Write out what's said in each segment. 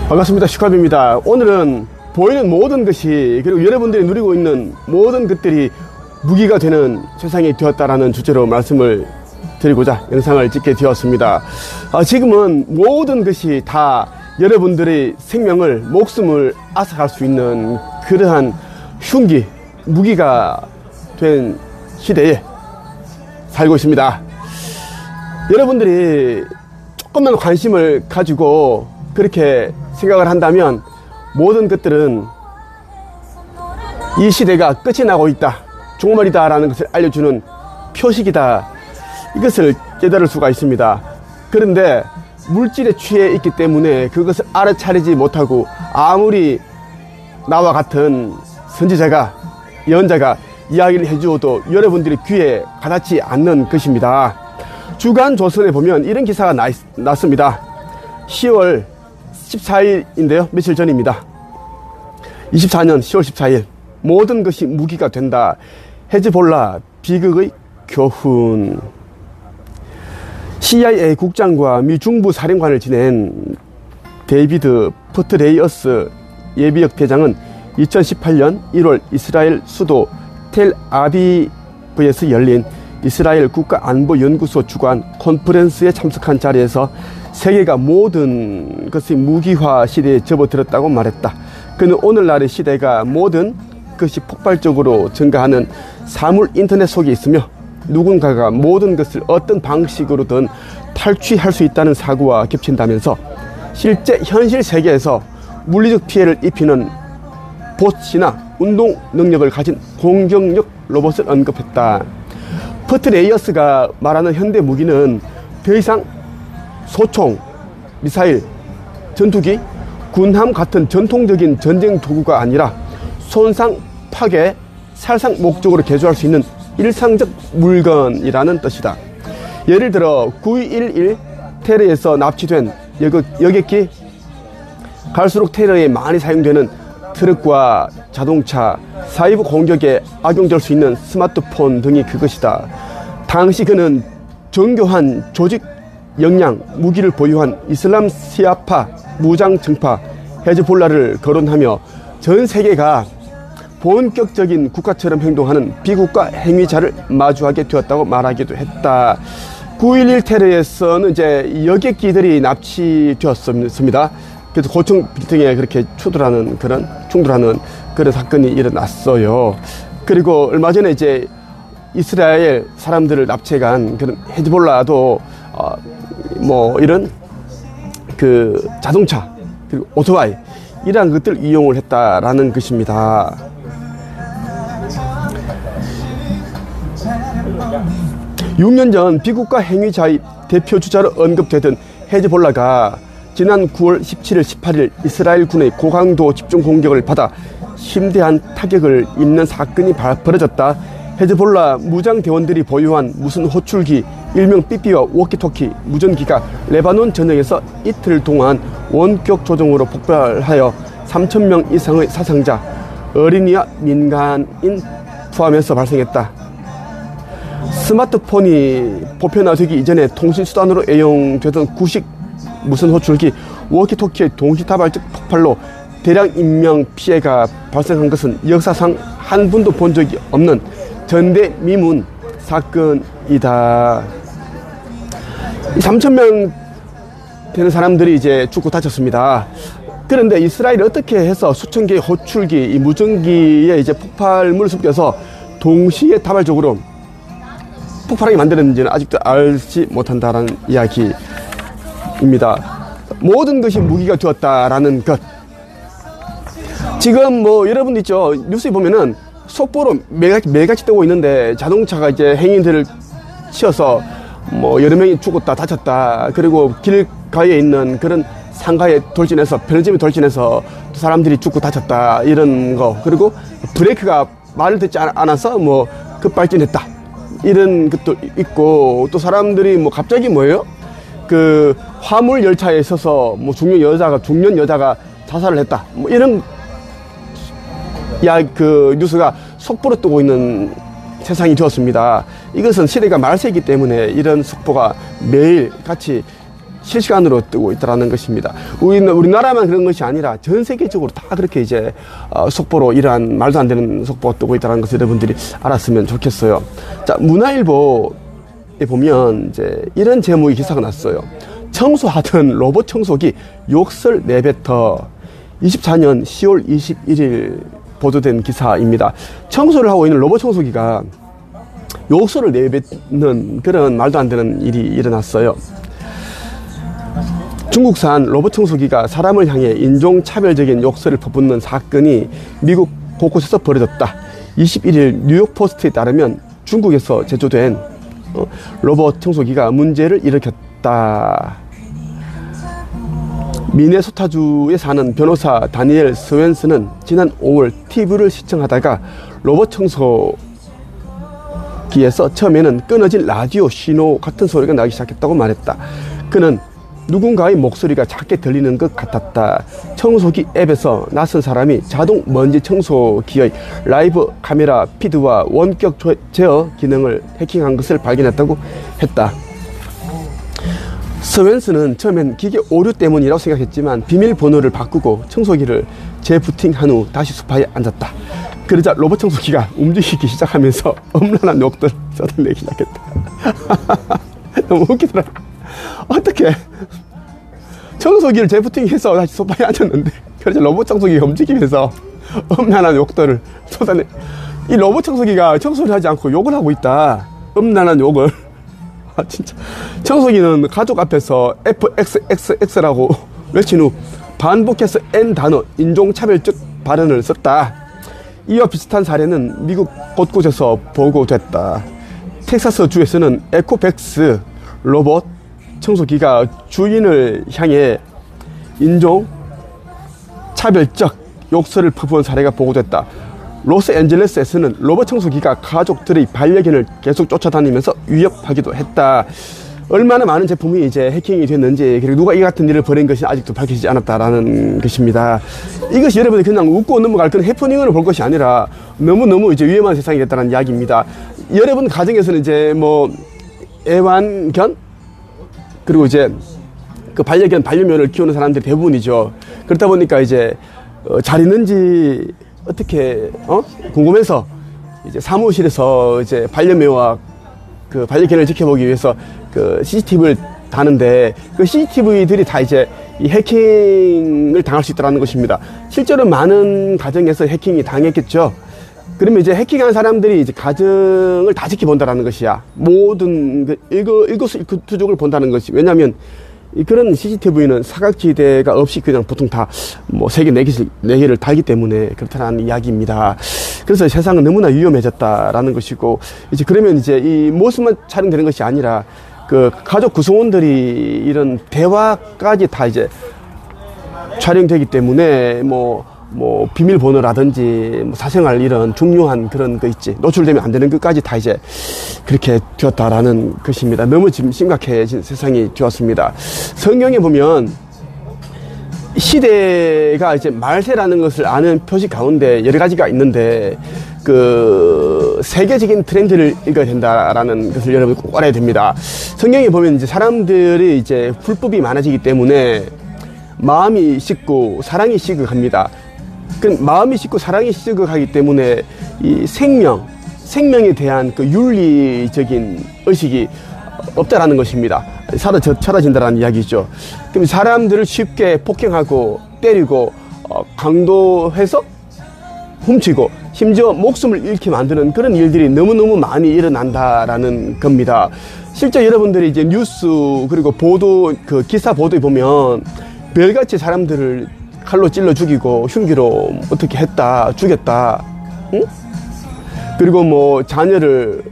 반갑습니다. 슈카비입니다. 오늘은 보이는 모든 것이, 그리고 여러분들이 누리고 있는 모든 것들이 무기가 되는 세상이 되었다라는 주제로 말씀을 드리고자 영상을 찍게 되었습니다. 지금은 모든 것이 다 여러분들의 생명을, 목숨을 앗아갈 수 있는 그러한 흉기, 무기가 된 시대에 살고 있습니다. 여러분들이 조금만 관심을 가지고 그렇게 생각을 한다면 모든 것들은 이 시대가 끝이 나고 있다, 종말이다 라는 것을 알려주는 표식이다, 이것을 깨달을 수가 있습니다. 그런데 물질에 취해 있기 때문에 그것을 알아차리지 못하고 아무리 나와 같은 선지자가, 예언자가 이야기를 해주어도 여러분들이 귀에 가닿지 않는 것입니다. 주간 조선에 보면 이런 기사가 났습니다. 10월 14일인데요. 며칠 전입니다. 24년 10월 14일. 모든 것이 무기가 된다. 헤즈볼라 비극의 교훈. CIA 국장과 미 중부 사령관을 지낸 데이비드 퍼트레이어스 예비역 대장은 2018년 1월 이스라엘 수도 텔아비브에서 열린 이스라엘 국가안보연구소 주관 컨퍼런스에 참석한 자리에서 세계가 모든 것이 무기화 시대에 접어들었다고 말했다. 그는 오늘날의 시대가 모든 것이 폭발적으로 증가하는 사물 인터넷 속에 있으며 누군가가 모든 것을 어떤 방식으로든 탈취할 수 있다는 사고와 겹친다면서 실제 현실 세계에서 물리적 피해를 입히는 봇이나 운동 능력을 가진 공격력 로봇을 언급했다. 퍼트레이어스가 말하는 현대 무기는 더 이상 소총, 미사일, 전투기, 군함 같은 전통적인 전쟁 도구가 아니라 손상, 파괴, 살상 목적으로 개조할 수 있는 일상적 물건이라는 뜻이다. 예를 들어 9.11 테러에서 납치된 여객기, 갈수록 테러에 많이 사용되는 트럭과 자동차, 사이버 공격에 악용될 수 있는 스마트폰 등이 그것이다. 당시 그는 정교한 조직 역량, 무기를 보유한 이슬람 시아파 무장 정파 헤즈볼라를 거론하며 전 세계가 본격적인 국가처럼 행동하는 비국가 행위자를 마주하게 되었다고 말하기도 했다. 9.11 테러에서는 이제 여객기들이 납치되었습니다. 그래서 고층 빌딩에 그렇게 충돌하는 그런 사건이 일어났어요. 그리고 얼마 전에 이제 이스라엘 사람들을 납치해간 그런 헤즈볼라도 이런 그 자동차 그리고 오토바이 이러한 것들을 이용을 했다라는 것입니다. (6) 년 전 비국가 행위자의 대표 주자로 언급되던 헤즈볼라가 지난 9월 17일, 18일 이스라엘 군의 고강도 집중 공격을 받아 심대한 타격을 입는 사건이 벌어졌다. 헤즈볼라 무장대원들이 보유한 무슨 호출기, 일명 삐삐와 워키토키 무전기가 레바논 전역에서 이틀 동안 원격 조종으로 폭발하여 3,000명 이상의 사상자, 어린이와 민간인 포함해서 발생했다. 스마트폰이 보편화되기 이전에 통신수단으로 애용되던 구식 무슨 호출기, 워키토키의 동시다발적 폭발로 대량 인명 피해가 발생한 것은 역사상 한 분도 본 적이 없는 전대미문 사건이다. 3,000명 되는 사람들이 이제 죽고 다쳤습니다. 그런데 이스라엘이 어떻게 해서 수천 개의 호출기, 이 무전기에 이제 폭발물을 섞여서 동시에 다발적으로 폭발하게 만들었는지는 아직도 알지 못한다라는 이야기입니다. 모든 것이 무기가 되었다라는 것. 지금 여러분 있죠. 뉴스에 보면은 속보로 매일같이 뜨고 있는데 자동차가 이제 행인들을 치어서 여러 명이 죽었다, 다쳤다. 그리고 길가에 있는 그런 상가에 돌진해서, 편의점에 돌진해서 사람들이 죽고 다쳤다. 이런 거. 그리고 브레이크가 말을 듣지 않아서 급발진했다. 이런 것도 있고, 또 사람들이 갑자기 그 화물 열차에 있어서 중년 여자가 자살을 했다. 이런 그 뉴스가 속보로 뜨고 있는 세상이 되었습니다. 이것은 시대가 말세이기 때문에 이런 속보가 매일 같이 실시간으로 뜨고 있다는 것입니다. 우리나라만 그런 것이 아니라 전 세계적으로 다 그렇게 이제 속보로 이러한 말도 안 되는 속보가 뜨고 있다는 것을 여러분들이 알았으면 좋겠어요. 자, 문화일보에 보면 이제 이런 제목의 기사가 났어요. 청소하던 로봇 청소기 욕설 내뱉어. 24년 10월 21일 보도된 기사입니다. 청소를 하고 있는 로봇 청소기가 욕설을 내뱉는 그런 말도 안 되는 일이 일어났어요. 중국산 로봇 청소기가 사람을 향해 인종차별적인 욕설을 퍼붓는 사건이 미국 곳곳에서 벌어졌다. 21일 뉴욕포스트에 따르면 중국에서 제조된 로봇 청소기가 문제를 일으켰다. 미네소타주에 사는 변호사 다니엘 스웬스는 지난 5월 TV를 시청하다가 로봇 청소기에서 처음에는 끊어진 라디오 신호 같은 소리가 나기 시작했다고 말했다. 그는 누군가의 목소리가 작게 들리는 것 같았다. 청소기 앱에서 낯선 사람이 자동 먼지 청소기의 라이브 카메라 피드와 원격 제어 기능을 해킹한 것을 발견했다고 했다. 스웬스는 처음엔 기계 오류 때문이라고 생각했지만 비밀번호를 바꾸고 청소기를 재부팅한 후 다시 소파에 앉았다. 그러자 로봇 청소기가 움직이기 시작하면서 엄란한 욕들을 쏟아내기 시작했다. 너무 웃기더라. 어떻게 청소기를 재부팅해서 다시 소파에 앉았는데 그래서 로봇 청소기가 움직이면서 엄란한 욕들을 쏟아내. 이 로봇 청소기가 청소를 하지 않고 욕을 하고 있다. 엄란한 욕을. 아, 진짜. 청소기는 가족 앞에서 FXXX라고 외친 후 반복해서 N 단어 인종차별적 발언을 썼다. 이와 비슷한 사례는 미국 곳곳에서 보고됐다. 텍사스 주에서는 에코백스 로봇 청소기가 주인을 향해 인종 차별적 욕설을 퍼부은 사례가 보고됐다. 로스앤젤레스에서는 로봇 청소기가 가족들의 반려견을 계속 쫓아다니면서 위협하기도 했다. 얼마나 많은 제품이 이제 해킹이 됐는지, 그리고 누가 이 같은 일을 벌인 것이 아직도 밝혀지지 않았다라는 것입니다. 이것이 여러분이 그냥 웃고 넘어갈 그런 해프닝을 볼 것이 아니라 너무너무 이제 위험한 세상이 됐다는 이야기입니다. 여러분 가정에서는 이제 뭐 애완견, 그리고 이제 그 반려견, 반려묘를 키우는 사람들이 대부분이죠. 그렇다 보니까 이제 잘 있는지 어떻게 궁금해서 이제 사무실에서 이제 반려묘와 그 반려견을 지켜보기 위해서 그 CCTV를 다는데 그 CCTV들이 다 이제 이 해킹을 당할 수 있다는 것입니다. 실제로 많은 가정에서 해킹이 당했겠죠. 그러면 이제 해킹한 사람들이 이제 가정을 다 지켜본다라는 것이야. 모든 그 일거수일투족을 본다는 것이. 왜냐하면 그런 CCTV는 사각지대가 없이 그냥 보통 다 뭐 3개, 4개를 달기 때문에 그렇다는 이야기입니다. 그래서 세상은 너무나 위험해졌다라는 것이고, 이제 그러면 이제 이 모습만 촬영되는 것이 아니라 그 가족 구성원들이 이런 대화까지 다 이제 촬영되기 때문에 뭐 비밀번호라든지 뭐 사생활 이런 중요한 그런 거 있지, 노출되면 안 되는 것까지 다 이제 그렇게 되었다라는 것입니다. 너무 지금 심각해진 세상이 되었습니다. 성경에 보면 시대가 이제 말세라는 것을 아는 표시 가운데 여러 가지가 있는데 그 세계적인 트렌드를 읽어야 된다라는 것을 여러분 꼭 알아야 됩니다. 성경에 보면 이제 사람들이 이제 불법이 많아지기 때문에 마음이 식고 사랑이 시극합니다. 그 마음이 식고 사랑이 시극하기 때문에 이 생명에 대한 그 윤리적인 의식이 없다라는 것입니다. 사라진다라는 이야기죠. 그럼 사람들을 쉽게 폭행하고 때리고 강도해서 훔치고 심지어 목숨을 잃게 만드는 그런 일들이 너무너무 많이 일어난다라는 겁니다. 실제 여러분들이 이제 뉴스 그리고 보도, 그 기사 보도에 보면 별같이 사람들을 칼로 찔러 죽이고 흉기로 어떻게 했다, 죽였다, 응? 그리고 뭐 자녀를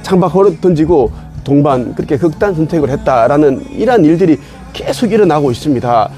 창밖 걸어 던지고 동반, 그렇게 극단 선택을 했다라는 이러한 일들이 계속 일어나고 있습니다.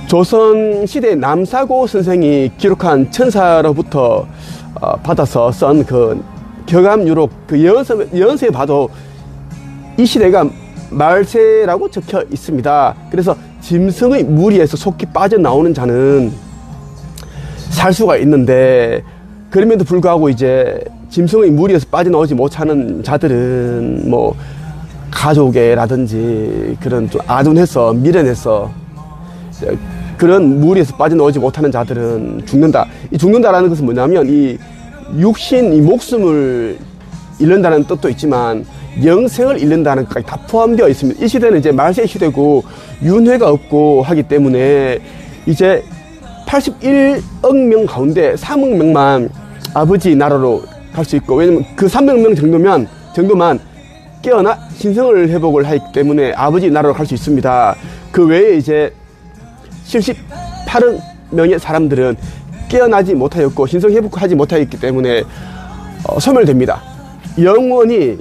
조선시대 남사고 선생이 기록한 천사로부터 받아서 쓴 그 격암유록 그 예언서에 봐도 이 시대가 말세라고 적혀 있습니다. 그래서 짐승의 무리에서 속히 빠져나오는 자는 살 수가 있는데, 그럼에도 불구하고 이제 짐승의 무리에서 빠져나오지 못하는 자들은 뭐 가족애라든지 그런 좀 아둔해서 미련해서 그런 무리에서 빠져나오지 못하는 자들은 죽는다. 이 죽는다라는 것은 뭐냐면 이 육신, 이 목숨을 잃는다는 뜻도 있지만 영생을 잃는다는 것까지 다 포함되어 있습니다. 이 시대는 이제 말세의 시대고 윤회가 없고 하기 때문에 이제 81억 명 가운데 3억 명만 아버지 나라로 갈 수 있고, 왜냐면 그 300명 정도만 깨어나 신성을 회복을 하기 때문에 아버지 나라로 갈 수 있습니다. 그 외에 이제 78억 명의 사람들은 깨어나지 못하였고 신성 회복하지 못하였기 때문에 소멸됩니다. 영원히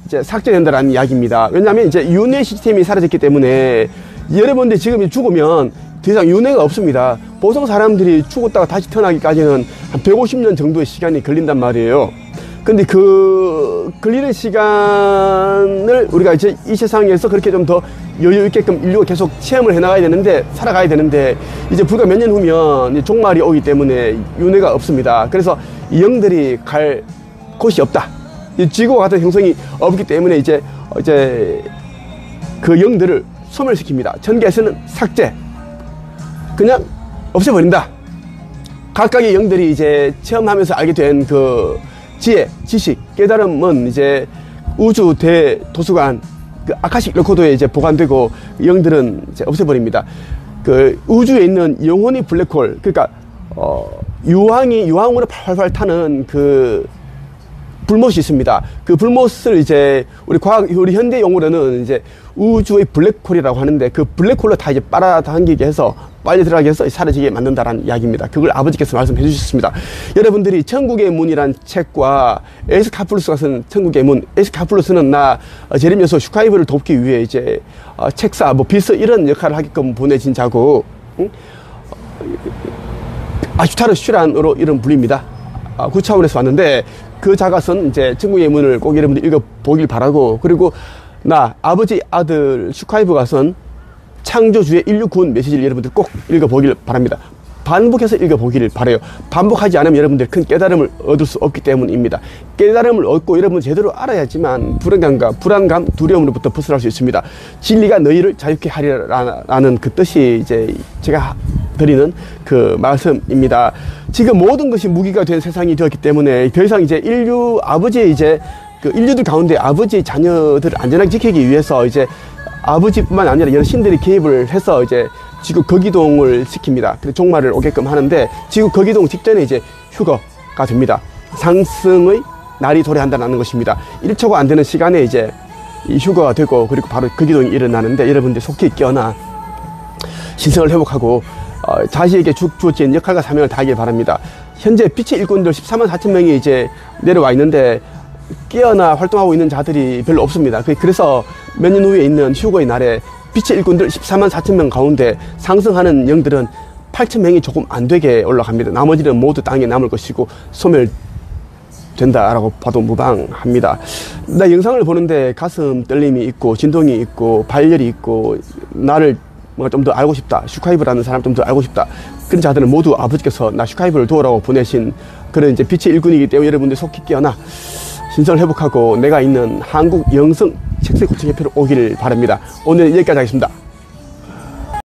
이제 삭제된다라는 이야기입니다. 왜냐하면 이제 윤회 시스템이 사라졌기 때문에 여러분들 지금 죽으면 더 이상 윤회가 없습니다. 보통 사람들이 죽었다가 다시 태어나기까지는 한 150년 정도의 시간이 걸린단 말이에요. 근데 그 걸리는 시간을 우리가 이제 이 세상에서 그렇게 좀 더 여유 있게끔 인류가 계속 체험을 해나가야 되는데, 살아가야 되는데, 이제 불과 몇 년 후면 종말이 오기 때문에 윤회가 없습니다. 그래서 이 영들이 갈 곳이 없다. 이 지구와 같은 형성이 없기 때문에 이제 그 영들을 소멸시킵니다. 천계에서는 삭제, 그냥 없애버린다. 각각의 영들이 이제 체험하면서 알게 된 그 지혜, 지식, 깨달음은 이제 우주 대도서관, 그 아카식 레코드에 이제 보관되고 영들은 이제 없애버립니다. 그 우주에 있는 영혼이 블랙홀, 그러니까 유황으로 팔팔 타는 그 불못이 있습니다. 그 불못을 이제 우리 현대 용어로는 이제 우주의 블랙홀이라고 하는데, 그 블랙홀로 다 이제 빨아당기게 해서 빨리 들어가게 해서 사라지게 만든다라는 이야기입니다. 그걸 아버지께서 말씀해 주셨습니다. 여러분들이 천국의 문이란 책과 에스카플루스 같은 천국의 문, 에스카플루스는 제레미야서 슈카이브를 돕기 위해 이제 책사, 비서 이런 역할을 하게끔 보내진 자고, 아슈타르 슈란으로 이름 불립니다. 그 차원에서 왔는데, 그 자가선 이제 천국의 문을 꼭 여러분들 읽어보길 바라고, 그리고 아버지 아들 슈카이브가 쓴 창조주의 인류 구원 메시지를 여러분들 꼭 읽어보길 바랍니다. 반복해서 읽어보기를 바라요. 반복하지 않으면 여러분들 큰 깨달음을 얻을 수 없기 때문입니다. 깨달음을 얻고 여러분 제대로 알아야지만 불안감, 두려움으로부터 벗어날 수 있습니다. 진리가 너희를 자유케 하리라는 그 뜻이 이제 제가 드리는 그 말씀입니다. 지금 모든 것이 무기가 된 세상이 되었기 때문에 더 이상 이제 인류들 가운데 아버지의 자녀들을 안전하게 지키기 위해서 이제 아버지뿐만 아니라 여러 신들이 개입을 해서 이제 지구 거기동을 시킵니다. 그래서 종말을 오게끔 하는데, 지구 거기동 직전에 이제 휴거가 됩니다. 상승의 날이 도래한다는 것입니다. 1초가 안 되는 시간에 이제 이 휴거가 되고, 그리고 바로 거기동이 일어나는데, 여러분들 속히 깨어나 신성을 회복하고 자신에게 주어진 역할과 사명을 다하길 바랍니다. 현재 빛의 일꾼들 14만 4천 명이 이제 내려와 있는데 깨어나 활동하고 있는 자들이 별로 없습니다. 그래서 몇 년 후에 있는 휴거의 날에 빛의 일꾼들 14만 4천 명 가운데 상승하는 영들은 8천 명이 조금 안 되게 올라갑니다. 나머지는 모두 땅에 남을 것이고 소멸된다라고 봐도 무방합니다. 나 영상을 보는데 가슴 떨림이 있고 진동이 있고 발열이 있고, 나를 뭔가 좀 더 알고 싶다, 슈카이브라는 사람 좀 더 알고 싶다, 그런 자들은 모두 아버지께서 나 슈카이브를 도우라고 보내신 그런 이제 빛의 일꾼이기 때문에 여러분들 속히 깨어나 신성을 회복하고 내가 있는 한국 영성 책세 구청협회로 오기를 바랍니다. 오늘 여기까지 하겠습니다.